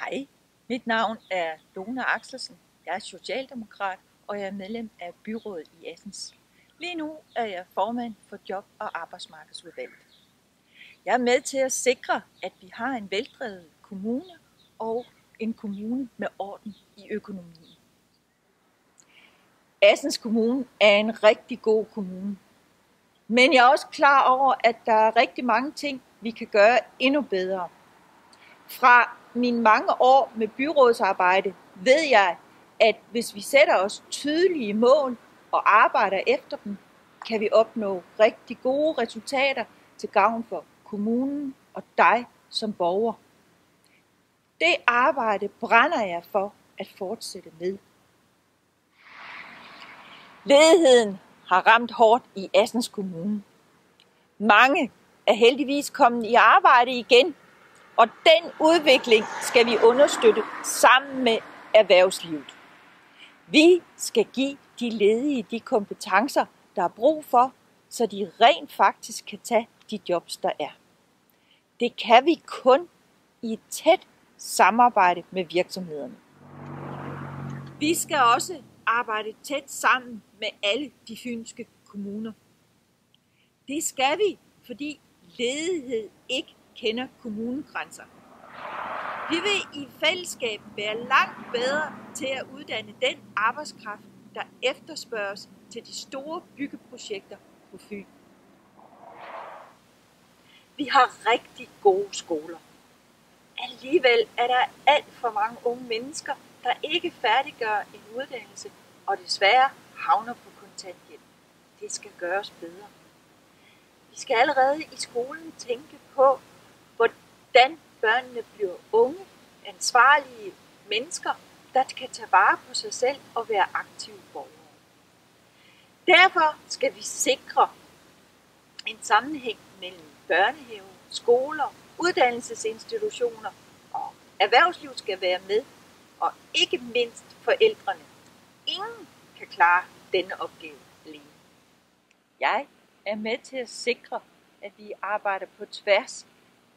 Hej, mit navn er Lone Axelsen. Jeg er socialdemokrat, og jeg er medlem af byrådet i Assens. Lige nu er jeg formand for job- og arbejdsmarkedsudvalget. Jeg er med til at sikre, at vi har en veldrevet kommune og en kommune med orden i økonomien. Assens Kommune er en rigtig god kommune. Men jeg er også klar over, at der er rigtig mange ting, vi kan gøre endnu bedre. Fra mine mange år med byrådsarbejde ved jeg, at hvis vi sætter os tydelige mål og arbejder efter dem, kan vi opnå rigtig gode resultater til gavn for kommunen og dig som borger. Det arbejde brænder jeg for at fortsætte med. Ledigheden har ramt hårdt i Assens Kommune. Mange er heldigvis kommet i arbejde igen, og den udvikling skal vi understøtte sammen med erhvervslivet. Vi skal give de ledige de kompetencer, der er brug for, så de rent faktisk kan tage de jobs, der er. Det kan vi kun i et tæt samarbejde med virksomhederne. Vi skal også arbejde tæt sammen med alle de fynske kommuner. Det skal vi, fordi ledighed ikke kender kommunegrænser. Vi vil i fællesskab være langt bedre til at uddanne den arbejdskraft, der efterspørges til de store byggeprojekter på Fyn. Vi har rigtig gode skoler. Alligevel er der alt for mange unge mennesker, der ikke færdiggør en uddannelse og desværre havner på kontanthjælp. Det skal gøres bedre. Vi skal allerede i skolen tænke på, hvordan børnene bliver unge, ansvarlige mennesker, der kan tage vare på sig selv og være aktive borgere. Derfor skal vi sikre en sammenhæng mellem børnehave, skoler, uddannelsesinstitutioner og erhvervsliv skal være med, og ikke mindst forældrene. Ingen kan klare denne opgave alene. Jeg er med til at sikre, at vi arbejder på tværs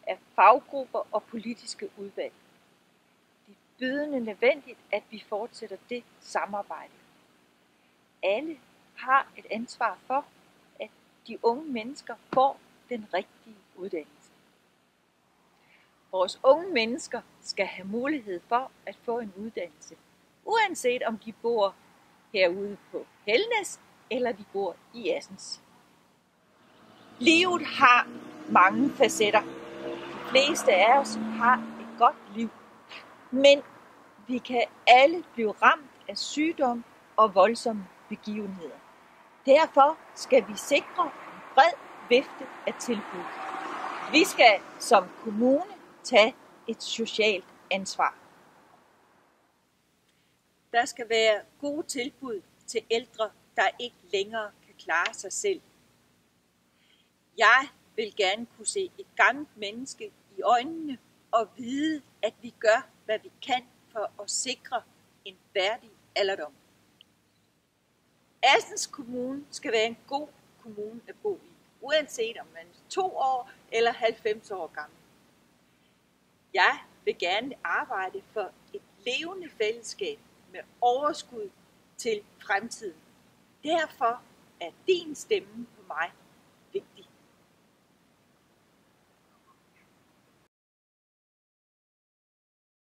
af faggrupper og politiske udvalg. Det er bydende nødvendigt, at vi fortsætter det samarbejde. Alle har et ansvar for, at de unge mennesker får den rigtige uddannelse. Vores unge mennesker skal have mulighed for at få en uddannelse, uanset om de bor herude på Helnæs eller de bor i Assens. Livet har mange facetter. De fleste af os har et godt liv, men vi kan alle blive ramt af sygdom og voldsomme begivenheder. Derfor skal vi sikre en bred vifte af tilbud. Vi skal som kommune tage et socialt ansvar. Der skal være gode tilbud til ældre, der ikke længere kan klare sig selv. Jeg vil gerne kunne se et gammelt menneske i øjnene og vide, at vi gør, hvad vi kan for at sikre en værdig alderdom. Assens Kommune skal være en god kommune at bo i, uanset om man er 2 år eller 90 år gammel. Jeg vil gerne arbejde for et levende fællesskab med overskud til fremtiden. Derfor er din stemme på mig